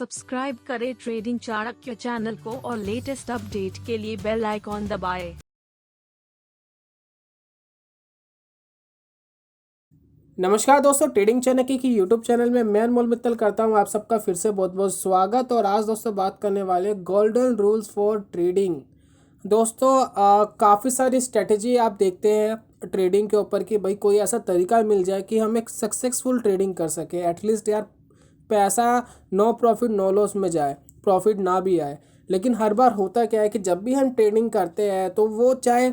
Subscribe करें trading Chanakya channel को और लेटेस्ट अपडेट के लिए बेल आइकॉन दबाएं। नमस्कार दोस्तों, ट्रेडिंग चाणक्य की यूट्यूब चैनल में मैं अनमोल मित्तल करता हूं आप सबका फिर से बहुत बहुत स्वागत। और आज दोस्तों बात करने वाले गोल्डन रूल्स फॉर ट्रेडिंग। दोस्तों काफ़ी सारी स्ट्रेटजी आप देखते हैं ट्रेडिंग के ऊपर कि भाई कोई ऐसा तरीका मिल जाए कि हम एक सक्सेसफुल ट्रेडिंग कर सके। एटलीस्ट यार पैसा नो प्रॉफिट नो लॉस में जाए, प्रॉफिट ना भी आए। लेकिन हर बार होता क्या है कि जब भी हम ट्रेडिंग करते हैं तो वो चाहे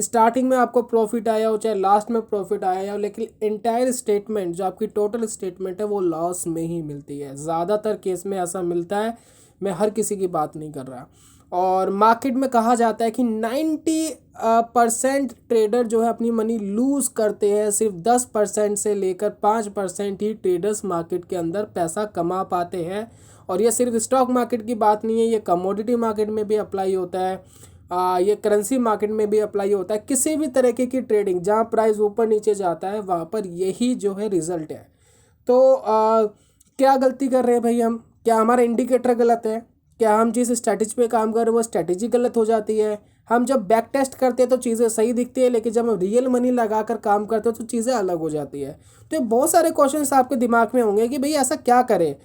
स्टार्टिंग में आपको प्रॉफिट आया हो चाहे लास्ट में प्रॉफिट आया हो, लेकिन इंटायर स्टेटमेंट जो आपकी टोटल स्टेटमेंट है वो लॉस में ही मिलती है। ज़्यादातर केस में ऐसा मिलता है, मैं हर किसी की बात नहीं कर रहा। और मार्केट में कहा जाता है कि 90% ट्रेडर जो है अपनी मनी लूज़ करते हैं। सिर्फ 10% से लेकर 5% ही ट्रेडर्स मार्केट के अंदर पैसा कमा पाते हैं। और ये सिर्फ स्टॉक मार्केट की बात नहीं है, ये कमोडिटी मार्केट में भी अप्लाई होता है, ये करेंसी मार्केट में भी अप्लाई होता है। किसी भी तरीके की ट्रेडिंग जहाँ प्राइस ऊपर नीचे जाता है वहाँ पर यही जो है रिजल्ट है। तो क्या गलती कर रहे हैं भाई हम? क्या हमारा इंडिकेटर गलत है? क्या हम जिस स्ट्रैटेजी पे काम कर रहे हैं वो स्ट्रैटेजी गलत हो जाती है? हम जब बैक टेस्ट करते हैं तो चीज़ें सही दिखती है, लेकिन जब हम रियल मनी लगा कर काम करते हैं तो चीज़ें अलग हो जाती है। तो ये बहुत सारे क्वेश्चंस आपके दिमाग में होंगे कि भाई ऐसा क्या करें।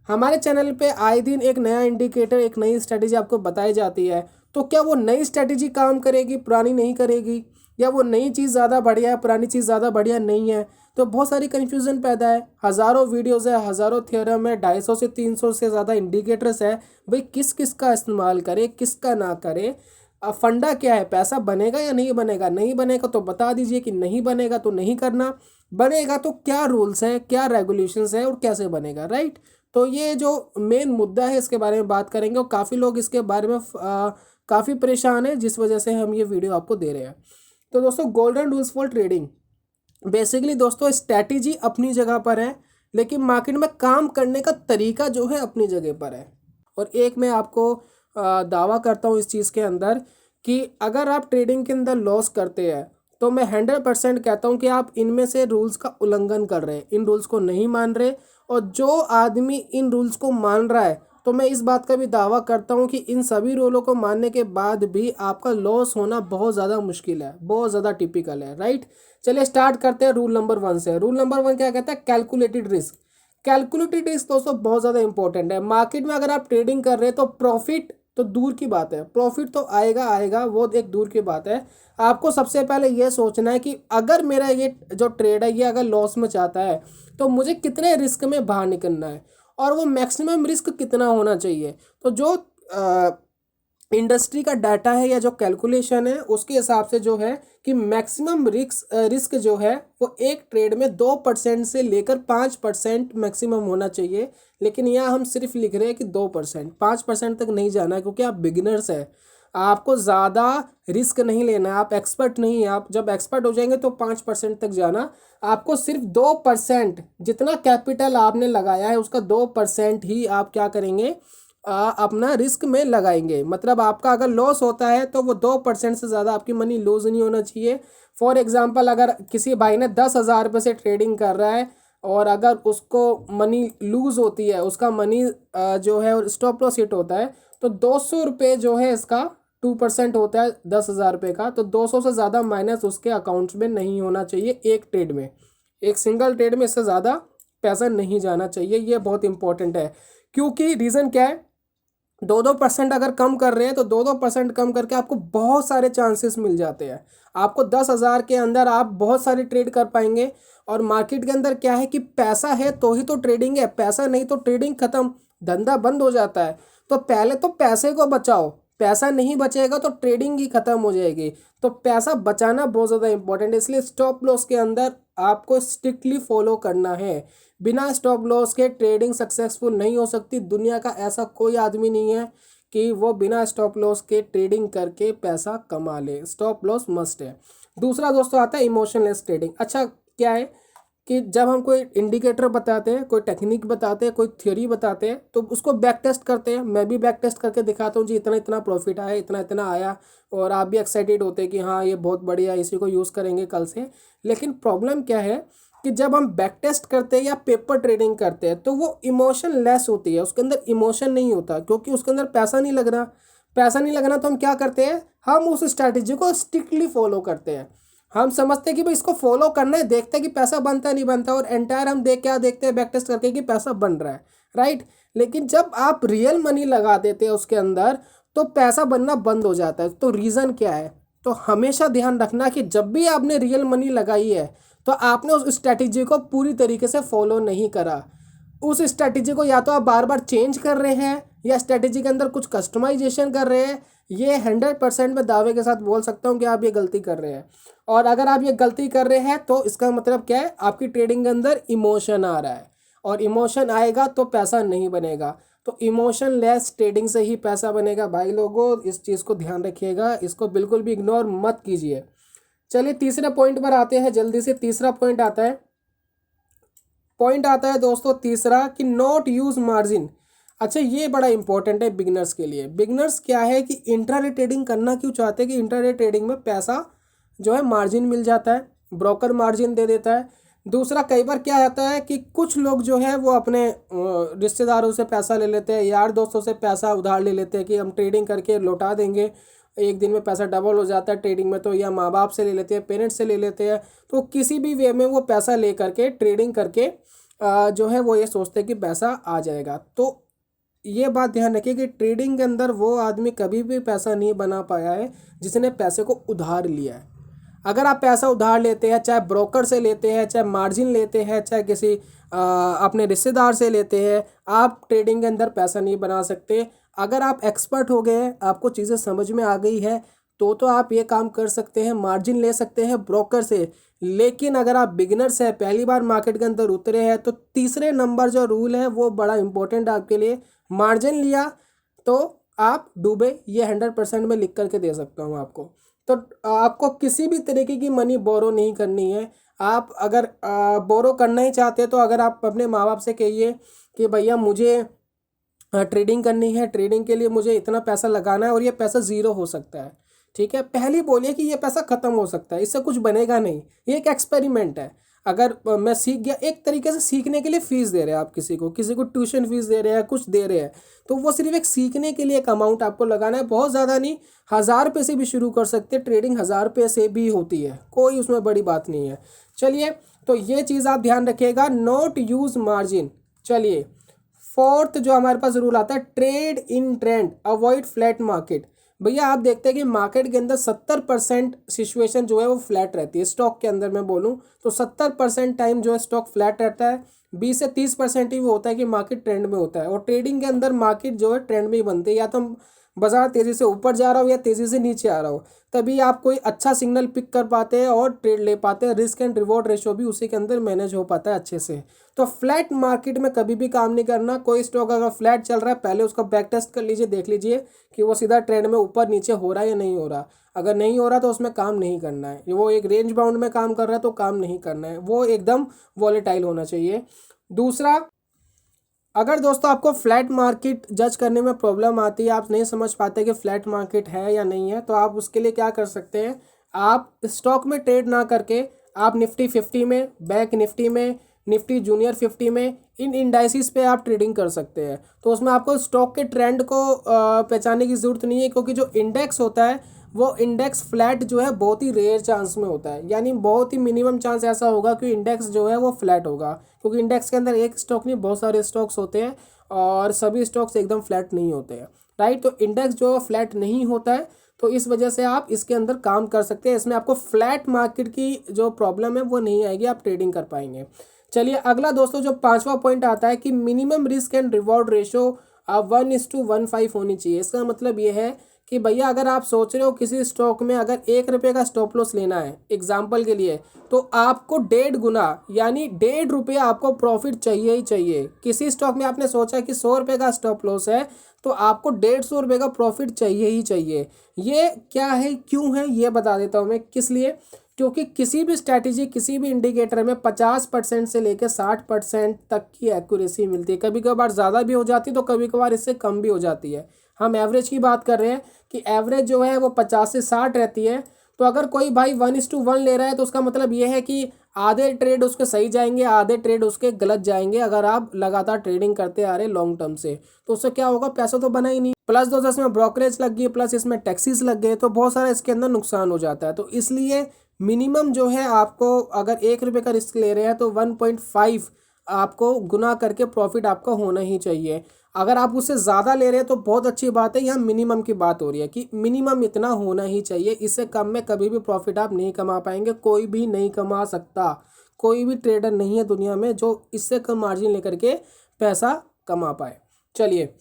हमारे चैनल पे आए दिन एक नया इंडिकेटर, एक नई स्ट्रैटेजी आपको बताई जाती है। तो क्या वो नई स्ट्रैटेजी काम करेगी, पुरानी नहीं करेगी? या वो नई चीज़ ज़्यादा बढ़िया है, पुरानी चीज़ ज़्यादा बढ़िया नहीं है? तो बहुत सारी कन्फ्यूज़न पैदा है। हज़ारों वीडियोज़ है, हज़ारों थ्योरम है, 250 से 300 से ज़्यादा इंडिकेटर्स है। भाई किस किस का इस्तेमाल करे, किसका ना करे? अब फंडा क्या है? पैसा बनेगा या नहीं बनेगा? नहीं बनेगा तो बता दीजिए कि नहीं बनेगा तो नहीं करना, बनेगा तो क्या रूल्स हैं, क्या रेगुलेशंस हैं और कैसे बनेगा, राइट? तो ये जो मेन मुद्दा है इसके बारे में बात करेंगे। और काफ़ी लोग इसके बारे में काफ़ी परेशान है, जिस वजह से हम ये वीडियो आपको दे रहे हैं। तो दोस्तों golden rules for trading basically दोस्तों स्ट्रैटेजी अपनी जगह पर है, लेकिन मार्केट में काम करने का तरीका जो है अपनी जगह पर है। और एक मैं आपको दावा करता हूँ इस चीज़ के अंदर कि अगर आप ट्रेडिंग के अंदर लॉस करते हैं तो मैं 100% कहता हूँ कि आप इनमें से रूल्स का उल्लंघन कर रहे हैं, इन रूल्स को नहीं मान रहे। और जो आदमी इन रूल्स को मान रहा है तो मैं इस बात का भी दावा करता हूँ कि इन सभी रूलों को मानने के बाद भी आपका लॉस होना बहुत ज़्यादा मुश्किल है, बहुत ज़्यादा टिपिकल है, राइट? चलिए स्टार्ट करते हैं रूल नंबर 1 से। रूल नंबर 1 क्या कहता है? Calculated risk. कैलकुलेटेड रिस्क दोस्तों बहुत ज़्यादा इंपॉर्टेंट है। मार्केट में अगर आप ट्रेडिंग कर रहे हैं तो प्रॉफिट तो दूर की बात है, प्रॉफिट तो आएगा आएगा, वो एक दूर की बात है। आपको सबसे पहले ये सोचना है कि अगर मेरा ये जो ट्रेड है ये अगर लॉस में जाता है तो मुझे कितने रिस्क में बाहर निकलना है और वो मैक्सिमम रिस्क कितना होना चाहिए। तो जो इंडस्ट्री का डाटा है या जो कैलकुलेशन है उसके हिसाब से जो है कि मैक्सिमम रिस्क जो है वो एक ट्रेड में 2% से लेकर 5% मैक्सिमम होना चाहिए। लेकिन यहाँ हम सिर्फ लिख रहे हैं कि 2%, 5% तक नहीं जाना है, क्योंकि आप बिगिनर्स हैं, आपको ज़्यादा रिस्क नहीं लेना है, आप एक्सपर्ट नहीं हैं। आप जब एक्सपर्ट हो जाएंगे तो 5% तक जाना। आपको सिर्फ 2%, जितना कैपिटल आपने लगाया है उसका 2% ही आप क्या करेंगे, अपना रिस्क में लगाएंगे। मतलब आपका अगर लॉस होता है तो वो 2% से ज़्यादा आपकी मनी लूज़ नहीं होना चाहिए। फॉर एग्जांपल अगर किसी भाई ने 10,000 रुपये से ट्रेडिंग कर रहा है और अगर उसको मनी लूज़ होती है, उसका मनी जो है स्टॉप लॉस हिट होता है, तो 200 रुपये जो है इसका 2% होता है 10,000 रुपये का। तो 200 से ज़्यादा माइनस उसके अकाउंट्स में नहीं होना चाहिए एक ट्रेड में, एक सिंगल ट्रेड में इससे ज़्यादा पैसा नहीं जाना चाहिए। ये बहुत इंपॉर्टेंट है, क्योंकि रीज़न क्या है, 2% अगर कम कर रहे हैं तो 2% कम करके आपको बहुत सारे चांसेस मिल जाते हैं। आपको 10,000 के अंदर आप बहुत सारी ट्रेड कर पाएंगे। और मार्केट के अंदर क्या है कि पैसा है तो ही तो ट्रेडिंग है, पैसा नहीं तो ट्रेडिंग खत्म, धंधा बंद हो जाता है। तो पहले तो पैसे को बचाओ, पैसा नहीं बचेगा तो ट्रेडिंग ही खत्म हो जाएगी। तो पैसा बचाना बहुत ज़्यादा इंपॉर्टेंट है, इसलिए स्टॉप लॉस के अंदर आपको स्ट्रिक्टली फॉलो करना है। बिना स्टॉप लॉस के ट्रेडिंग सक्सेसफुल नहीं हो सकती। दुनिया का ऐसा कोई आदमी नहीं है कि वो बिना स्टॉप लॉस के ट्रेडिंग करके पैसा कमा ले। स्टॉप लॉस मस्ट है। दूसरा दोस्तों आता है इमोशनलेस ट्रेडिंग। अच्छा क्या है कि जब हम कोई इंडिकेटर बताते हैं, कोई टेक्निक बताते हैं, कोई थ्योरी बताते हैं, तो उसको बैक टेस्ट करते हैं। मैं भी बैक टेस्ट करके दिखाता हूँ जी इतना इतना प्रॉफिट आया, इतना इतना आया, और आप भी एक्साइटेड होते हैं कि हाँ ये बहुत बढ़िया, इसी को यूज़ करेंगे कल से। लेकिन प्रॉब्लम क्या है कि जब हम बैक टेस्ट करते हैं या पेपर ट्रेडिंग करते हैं तो वो इमोशन लेस होती है, उसके अंदर इमोशन नहीं होता, क्योंकि उसके अंदर पैसा नहीं लग रहा। पैसा नहीं लगना तो हम क्या करते हैं, हम उस स्ट्रैटेजी को स्ट्रिक्टली फॉलो करते हैं। हम समझते हैं कि भाई इसको फॉलो करना है, देखते हैं कि पैसा बनता है नहीं बनता, और एंटायर हम क्या देखते हैं बैक टेस्ट करके कि पैसा बन रहा है, राइट। लेकिन जब आप रियल मनी लगा देते हैं उसके अंदर तो पैसा बनना बंद हो जाता है। तो रीज़न क्या है, तो हमेशा ध्यान रखना कि जब भी आपने रियल मनी लगाई है तो आपने उस स्ट्रैटेजी को पूरी तरीके से फॉलो नहीं करा। उस स्ट्रैटेजी को या तो आप बार बार चेंज कर रहे हैं या स्ट्रैटेजी के अंदर कुछ कस्टमाइजेशन कर रहे हैं। ये 100% में दावे के साथ बोल सकता हूँ कि आप ये गलती कर रहे हैं। और अगर आप ये गलती कर रहे हैं तो इसका मतलब क्या है, आपकी ट्रेडिंग के अंदर इमोशन आ रहा है, और इमोशन आएगा तो पैसा नहीं बनेगा। तो इमोशन लेस ट्रेडिंग से ही पैसा बनेगा भाई लोगों, इस चीज़ को ध्यान रखिएगा, इसको बिल्कुल भी इग्नोर मत कीजिए। चलिए तीसरे पॉइंट पर आते हैं जल्दी से। तीसरा पॉइंट आता है दोस्तों तीसरा कि नॉट यूज़ मार्जिन। अच्छा, ये बड़ा इंपॉर्टेंट है बिगनर्स के लिए। बिगनर्स क्या है कि इंट्राडे ट्रेडिंग करना क्यों चाहते हैं कि इंट्राडे ट्रेडिंग में पैसा जो है मार्जिन मिल जाता है, ब्रोकर मार्जिन दे देता है। दूसरा, कई बार क्या होता है कि कुछ लोग जो है वो अपने रिश्तेदारों से पैसा ले लेते हैं, यार दोस्तों से पैसा उधार ले लेते हैं कि हम ट्रेडिंग करके लौटा देंगे, एक दिन में पैसा डबल हो जाता है ट्रेडिंग में। तो या माँ बाप से ले लेते हैं, पेरेंट्स से ले लेते हैं। तो किसी भी वे में वो पैसा ले करके ट्रेडिंग करके जो है वो ये सोचते हैं कि पैसा आ जाएगा। तो ये बात ध्यान रखिए कि ट्रेडिंग के अंदर वो आदमी कभी भी पैसा नहीं बना पाया है जिसने पैसे को उधार लिया है। अगर आप पैसा उधार लेते हैं, चाहे ब्रोकर से लेते हैं, चाहे मार्जिन लेते हैं, चाहे किसी अपने रिश्तेदार से लेते हैं, आप ट्रेडिंग के अंदर पैसा नहीं बना सकते। अगर आप एक्सपर्ट हो गए हैं, आपको चीज़ें समझ में आ गई है तो आप ये काम कर सकते हैं, मार्जिन ले सकते हैं ब्रोकर से। लेकिन अगर आप बिगिनर्स हैं, पहली बार मार्केट के अंदर उतरे हैं, तो तीसरे नंबर जो रूल है वो बड़ा इंपॉर्टेंट है आपके लिए। मार्जिन लिया तो आप डूबे, ये 100% में लिख करके दे सकता हूँ आपको। तो आपको किसी भी तरीके की मनी बोरो नहीं करनी है। आप अगर बोरो करना ही चाहते हैं तो अगर आप अपने माँ बाप से कहिए कि भैया मुझे ट्रेडिंग करनी है, ट्रेडिंग के लिए मुझे इतना पैसा लगाना है और ये पैसा ज़ीरो हो सकता है, ठीक है। पहले बोलिए कि ये पैसा ख़त्म हो सकता है, इससे कुछ बनेगा नहीं, ये एक एक्सपेरिमेंट है। अगर मैं सीख गया, एक तरीके से सीखने के लिए फ़ीस दे रहे हैं आप किसी को ट्यूशन फीस दे रहे हैं, कुछ दे रहे हैं, तो वो सिर्फ एक सीखने के लिए एक अमाउंट आपको लगाना है, बहुत ज़्यादा नहीं। 1000 रुपये से भी शुरू कर सकते हैं, ट्रेडिंग 1000 रुपये से भी होती है, कोई उसमें बड़ी बात नहीं है। चलिए, तो ये चीज़ आप ध्यान रखिएगा, नॉट यूज़ मार्जिन। चलिए, फोर्थ जो हमारे पास रूल आता है, trade in trend, avoid flat market. भैया आप देखते हैं कि मार्केट के अंदर 70% सिचुएशन जो है वो फ्लैट रहती है। स्टॉक के अंदर मैं बोलूँ तो 70% टाइम जो है स्टॉक फ्लैट रहता है, 20 से 30% ही वो होता है कि मार्केट ट्रेंड में होता है। और ट्रेडिंग के अंदर मार्केट जो है ट्रेंड में ही बनती है, या तो बाजार तेज़ी से ऊपर जा रहा हो या तेज़ी से नीचे आ रहा हो, तभी आप कोई अच्छा सिग्नल पिक कर पाते हैं और ट्रेड ले पाते हैं। रिस्क एंड रिवॉर्ड रेशो भी उसी के अंदर मैनेज हो पाता है अच्छे से। तो फ्लैट मार्केट में कभी भी काम नहीं करना। कोई स्टॉक अगर फ्लैट चल रहा है, पहले उसका बैक टेस्ट कर लीजिए, देख लीजिए कि वो सीधा ट्रेंड में ऊपर नीचे हो रहा है या नहीं हो रहा। अगर नहीं हो रहा तो उसमें काम नहीं करना है। वो एक रेंज बाउंड में काम कर रहा है तो काम नहीं करना है, वो एकदम वॉलेटाइल होना चाहिए। दूसरा, अगर दोस्तों आपको फ्लैट मार्केट जज करने में प्रॉब्लम आती है, आप नहीं समझ पाते कि फ्लैट मार्केट है या नहीं है, तो आप उसके लिए क्या कर सकते हैं, आप स्टॉक में ट्रेड ना करके आप निफ्टी 50 में, बैंक निफ्टी में, निफ्टी जूनियर 50 में, इन इंडाइसिस पे आप ट्रेडिंग कर सकते हैं। तो उसमें आपको स्टॉक के ट्रेंड को पहचानने की ज़रूरत नहीं है, क्योंकि जो इंडेक्स होता है वो इंडेक्स फ्लैट जो है बहुत ही रेयर चांस में होता है, यानी बहुत ही मिनिमम चांस ऐसा होगा कि इंडेक्स जो है वो फ्लैट होगा, क्योंकि इंडेक्स के अंदर एक स्टॉक नहीं बहुत सारे स्टॉक्स होते हैं और सभी स्टॉक्स एकदम फ्लैट नहीं होते हैं, राइट। तो इंडेक्स जो फ्लैट नहीं होता है, तो इस वजह से आप इसके अंदर काम कर सकते हैं। इसमें आपको फ्लैट मार्केट की जो प्रॉब्लम है वो नहीं आएगी, आप ट्रेडिंग कर पाएंगे। चलिए अगला दोस्तों, जो 5वां पॉइंट आता है कि minimum risk and reward ratio 1:15 होनी चाहिए। इसका मतलब ये है कि भैया अगर आप सोच रहे हो किसी स्टॉक में अगर 1 रुपये का स्टॉप लॉस लेना है एग्जाम्पल के लिए, तो आपको 1.5 गुना यानी 1.5 रुपये आपको प्रॉफिट चाहिए ही चाहिए। किसी स्टॉक में आपने सोचा कि 100 रुपये का स्टॉप लॉस है तो आपको 150 रुपये का प्रॉफिट चाहिए ही चाहिए। ये क्या है, क्यों है, ये बता देता हूँ मैं किस लिए। क्योंकि किसी भी स्ट्रैटेजी, किसी भी इंडिकेटर में 50% से लेकर 60% तक की एक्यूरेसी मिलती है। कभी कभार ज़्यादा भी हो जाती है तो कभी कभार इससे कम भी हो जाती है। हम एवरेज की बात कर रहे हैं कि एवरेज जो है वो 50 से 60 रहती है। तो अगर कोई भाई 1:1 ले रहा है तो उसका मतलब ये है कि आधे ट्रेड उसके सही जाएंगे, आधे ट्रेड उसके गलत जाएंगे। अगर आप लगातार ट्रेडिंग करते आ रहे लॉन्ग टर्म से, तो उससे क्या होगा, पैसा तो बना ही नहीं, प्लस दोस्तों इसमें ब्रोकरेज लग गई, प्लस इसमें टैक्सीज लग गए, तो बहुत सारा इसके अंदर नुकसान हो जाता है। तो इसलिए मिनिमम जो है आपको, अगर 1 रुपये का रिस्क ले रहे हैं तो 1.5 आपको गुना करके प्रॉफिट आपका होना ही चाहिए। अगर आप उससे ज़्यादा ले रहे हैं तो बहुत अच्छी बात है, यहाँ मिनिमम की बात हो रही है कि मिनिमम इतना होना ही चाहिए। इससे कम में कभी भी प्रॉफिट आप नहीं कमा पाएंगे, कोई भी नहीं कमा सकता। कोई भी ट्रेडर नहीं है दुनिया में जो इससे कम मार्जिन लेकर के पैसा कमा पाए। चलिए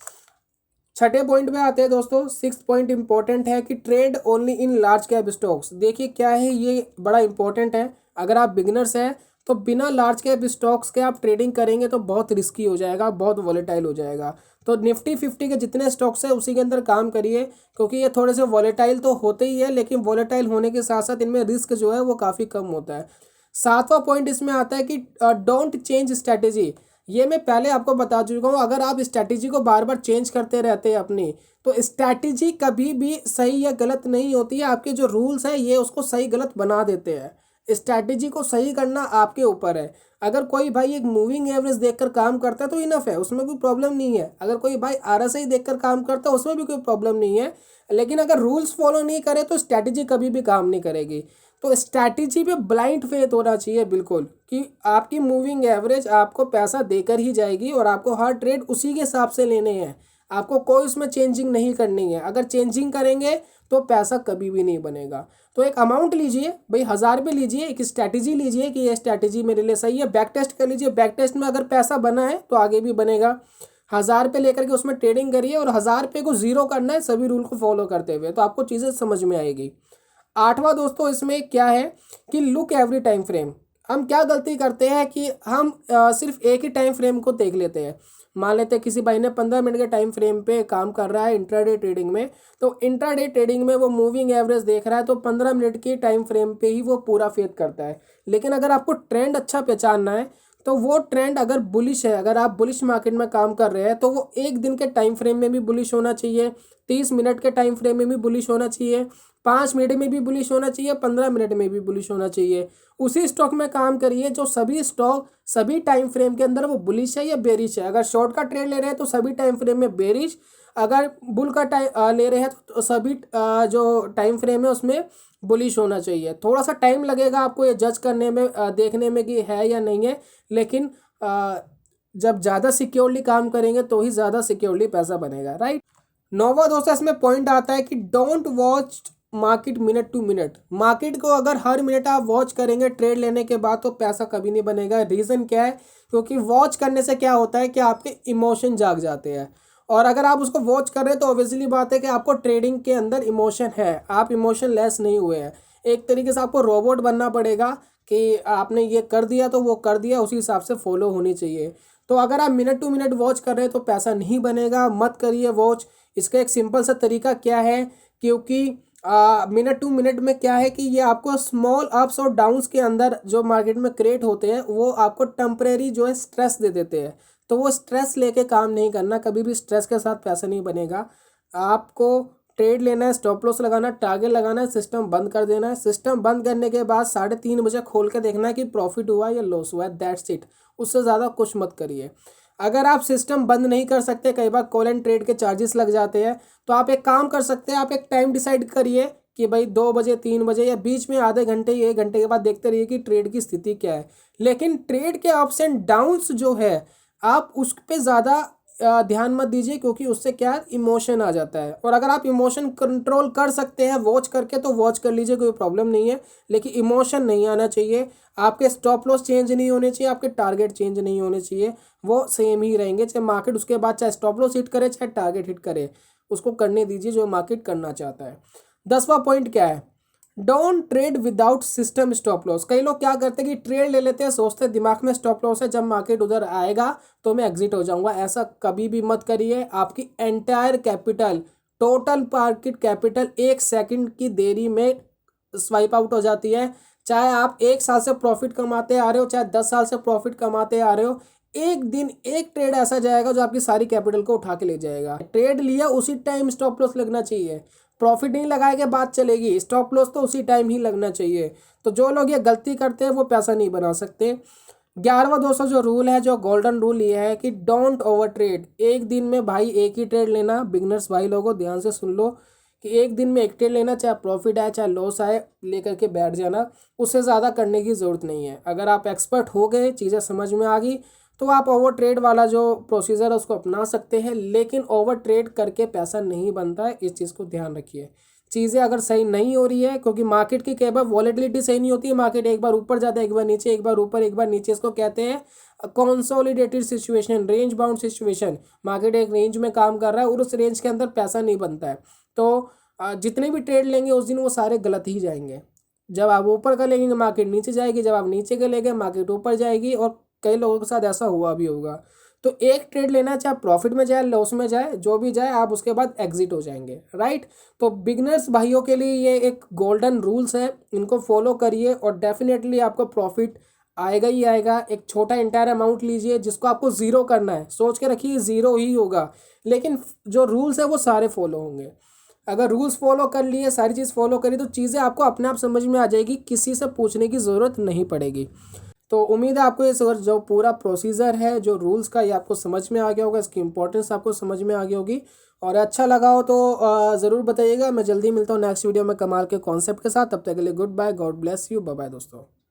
छठे पॉइंट में आते हैं दोस्तों। 6th पॉइंट इंपॉर्टेंट है कि trade only in large cap stocks. देखिए क्या है, ये बड़ा इंपॉर्टेंट है। अगर आप बिगिनर्स हैं तो बिना लार्ज कैप स्टॉक्स के आप ट्रेडिंग करेंगे तो बहुत रिस्की हो जाएगा, बहुत वॉलेटाइल हो जाएगा। तो निफ्टी 50 के जितने स्टॉक्स हैं उसी के अंदर काम करिए, क्योंकि ये थोड़े से वॉलेटाइल तो होते ही है, लेकिन वॉलेटाइल होने के साथ साथ इनमें रिस्क जो है वो काफ़ी कम होता है। 7वां पॉइंट इसमें आता है कि डोंट चेंज स्ट्रैटेजी। ये मैं पहले आपको बता चुका हूँ, अगर आप स्ट्रैटेजी को बार बार चेंज करते रहते हैं अपनी, तो स्ट्रैटेजी कभी भी सही या गलत नहीं होती है। आपके जो रूल्स हैं ये उसको सही गलत बना देते हैं। स्ट्रैटेजी को सही करना आपके ऊपर है। अगर कोई भाई एक मूविंग एवरेज देखकर काम करता है तो इनफ है, उसमें कोई प्रॉब्लम नहीं है। अगर कोई भाई आरएसआई देखकर काम करता है उसमें भी कोई प्रॉब्लम नहीं है। लेकिन अगर रूल्स फॉलो नहीं करे तो स्ट्रैटेजी कभी भी काम नहीं करेगी। तो स्ट्रैटेजी पे ब्लाइंड फेथ होना चाहिए बिल्कुल, कि आपकी मूविंग एवरेज आपको पैसा देकर ही जाएगी और आपको हर ट्रेड उसी के हिसाब से लेने हैं। आपको कोई उसमें चेंजिंग नहीं करनी है। अगर चेंजिंग करेंगे तो पैसा कभी भी नहीं बनेगा। तो एक अमाउंट लीजिए भाई, 1000 रुपये लीजिए, एक स्ट्रैटेजी लीजिए कि ये स्ट्रैटेजी मेरे लिए सही है, बैक टेस्ट कर लीजिए। बैक टेस्ट में अगर पैसा बना है तो आगे भी बनेगा। 1000 रुपये लेकर के उसमें ट्रेडिंग करिए और 1000 रुपये को ज़ीरो करना है सभी रूल को फॉलो करते हुए, तो आपको चीज़ें समझ में आएगी। 8वां दोस्तों इसमें क्या है कि लुक एवरी टाइम फ्रेम। हम क्या गलती करते हैं कि हम सिर्फ एक ही टाइम फ्रेम को देख लेते हैं। मान लेते हैं किसी भाई ने 15 मिनट के टाइम फ्रेम पे काम कर रहा है इंट्राडे ट्रेडिंग में, तो इंट्राडे ट्रेडिंग में वो मूविंग एवरेज देख रहा है तो 15 मिनट के टाइम फ्रेम पे ही वो पूरा फेथ करता है। लेकिन अगर आपको ट्रेंड अच्छा पहचानना है तो वो ट्रेंड अगर बुलिश है, अगर आप बुलिश मार्केट में काम कर रहे हैं तो वो एक दिन के टाइम फ्रेम में भी बुलिश होना चाहिए, 30 मिनट के टाइम फ्रेम में भी बुलिश होना चाहिए, 5 मिनट में भी बुलिश होना चाहिए, 15 मिनट में भी बुलिश होना चाहिए। उसी स्टॉक में काम करिए जो सभी स्टॉक सभी टाइम फ्रेम के अंदर वो बुलिश है या बेरिश है। अगर शॉर्ट का ट्रेड ले रहे हैं तो सभी टाइम फ्रेम में बेरिश, अगर बुल का टाइम ले रहे हैं तो सभी जो टाइम फ्रेम है उसमें बुलिश होना चाहिए। थोड़ा सा टाइम लगेगा आपको ये जज करने में, देखने में कि है या नहीं है, लेकिन जब ज़्यादा सिक्योरली काम करेंगे तो ही ज़्यादा सिक्योरली पैसा बनेगा, राइट। 9वां दोस्तों इसमें पॉइंट आता है कि don't watch market minute to minute. Market को अगर हर मिनट आप वॉच करेंगे ट्रेड लेने के बाद तो पैसा कभी नहीं बनेगा। रीज़न क्या है, क्योंकि वॉच करने से क्या होता है कि आपके इमोशन जाग जाते हैं, और अगर आप उसको वॉच कर रहे हैं तो ऑब्वियसली बात है कि आपको ट्रेडिंग के अंदर इमोशन है, आप इमोशन लेस नहीं हुए हैं। एक तरीके से आपको रोबोट बनना पड़ेगा कि आपने ये कर दिया तो वो कर दिया, उसी हिसाब से फॉलो होनी चाहिए। तो अगर आप मिनट टू मिनट वॉच कर रहे हैं तो पैसा नहीं बनेगा, मत करिए वॉच। इसका एक सिंपल सा तरीका क्या है, क्योंकि मिनट टू मिनट में क्या है कि ये आपको स्मॉल अप्स और डाउन्स के अंदर जो मार्केट में क्रिएट होते हैं वो आपको टेम्परेरी जो है स्ट्रेस दे देते हैं। तो वो स्ट्रेस लेके काम नहीं करना, कभी भी स्ट्रेस के साथ पैसा नहीं बनेगा। आपको ट्रेड लेना है, स्टॉप लॉस लगाना, टारगेट लगाना है, सिस्टम बंद कर देना है। सिस्टम बंद करने के बाद 3:30 बजे खोल के देखना है कि प्रॉफिट हुआ या लॉस हुआ है, दैट्स इट। उससे ज़्यादा कुछ मत करिए। अगर आप सिस्टम बंद नहीं कर सकते, कई बार कॉल एंड ट्रेड के चार्जेस लग जाते हैं, तो आप एक काम कर सकते हैं, आप एक टाइम डिसाइड करिए कि भाई 2 बजे 3 बजे या बीच में आधे घंटे या 1 घंटे के बाद देखते रहिए कि ट्रेड की स्थिति क्या है। लेकिन ट्रेड के अप्स एंड डाउन्स जो है आप उस पर ज़्यादा ध्यान मत दीजिए, क्योंकि उससे क्या इमोशन आ जाता है। और अगर आप इमोशन कंट्रोल कर सकते हैं वॉच करके तो वॉच कर लीजिए, कोई प्रॉब्लम नहीं है, लेकिन इमोशन नहीं आना चाहिए। आपके स्टॉप लॉस चेंज नहीं होने चाहिए, आपके टारगेट चेंज नहीं होने चाहिए, वो सेम ही रहेंगे। चाहे मार्केट उसके बाद चाहे स्टॉप लॉस हिट करे चाहे टारगेट हिट करे, उसको करने दीजिए जो मार्केट करना चाहता है। 10वां पॉइंट क्या है, don't trade without system stop loss. कई लोग क्या करते हैं कि ट्रेड ले लेते हैं, सोचते हैं दिमाग में स्टॉप लॉस है, जब मार्केट उधर आएगा तो मैं एग्जिट हो जाऊंगा। ऐसा कभी भी मत करिए। आपकी entire capital, total market capital 1 second की देरी में स्वाइप आउट हो जाती है। चाहे आप 1 साल से प्रॉफिट कमाते आ रहे हो, चाहे 10 साल से प्रॉफिट कमाते आ रहे हो, एक दिन एक ट्रेड ऐसा जाएगा जो आपकी सारी कैपिटल को उठा के ले जाएगा। ट्रेड लिया उसी टाइम स्टॉप लॉस लगना चाहिए, प्रॉफिट नहीं लगाए के बाद चलेगी, स्टॉप लॉस तो उसी टाइम ही लगना चाहिए। तो जो लोग ये गलती करते हैं वो पैसा नहीं बना सकते। 11वां दोस्तों जो रूल है, जो गोल्डन रूल ये है कि डोंट ओवर ट्रेड। एक दिन में भाई एक ही ट्रेड लेना। बिगनर्स भाई लोगों ध्यान से सुन लो कि एक दिन में एक ट्रेड लेना, चाहे प्रॉफिट आए चाहे लॉस आए, लेकर के बैठ जाना। उससे ज़्यादा करने की ज़रूरत नहीं है। अगर आप एक्सपर्ट हो गए, चीज़ें समझ में आ गई, तो आप ओवर ट्रेड वाला जो प्रोसीजर है उसको अपना सकते हैं। लेकिन ओवर ट्रेड करके पैसा नहीं बनता है, इस चीज़ को ध्यान रखिए। चीज़ें अगर सही नहीं हो रही है, क्योंकि मार्केट की कई बार वॉलेटिलिटी सही नहीं होती है, मार्केट एक बार ऊपर जाता है, एक बार नीचे, एक बार ऊपर एक बार नीचे, इसको कहते हैं consolidated situation, range bound situation. Market एक रेंज में काम कर रहा है और उस रेंज के अंदर पैसा नहीं बनता है, तो जितने भी ट्रेड लेंगे उस दिन वो सारे गलत ही जाएंगे। जब आप ऊपर का लेंगे मार्केट नीचे जाएगी, जब आप नीचे का लेंगे मार्केट ऊपर जाएगी, और कई लोगों के साथ ऐसा हुआ भी होगा। तो एक ट्रेड लेना, चाहे प्रॉफिट में जाए लॉस में जाए, जो भी जाए, आप उसके बाद एग्जिट हो जाएंगे, राइट। तो बिगनर्स भाइयों के लिए ये एक गोल्डन रूल्स है, इनको फॉलो करिए और डेफिनेटली आपको प्रॉफिट आएगा ही आएगा। एक छोटा इंटायर अमाउंट लीजिए जिसको आपको ज़ीरो करना है, सोच के रखिए ज़ीरो ही होगा, लेकिन जो रूल्स है वो सारे फॉलो होंगे। अगर रूल्स फॉलो कर लिए, सारी चीज़ फॉलो करी, तो चीज़ें आपको अपने आप समझ में आ जाएगी, किसी से पूछने की ज़रूरत नहीं पड़ेगी। तो उम्मीद है आपको ये जो पूरा प्रोसीजर है, जो रूल्स का, ये आपको समझ में आ गया होगा, इसकी इंपॉर्टेंस आपको समझ में आ गई होगी। और अच्छा लगा हो तो ज़रूर बताइएगा। मैं जल्दी मिलता हूँ नेक्स्ट वीडियो में कमाल के कॉन्सेप्ट के साथ। तब तक के लिए good bye, God bless you, bye bye दोस्तों।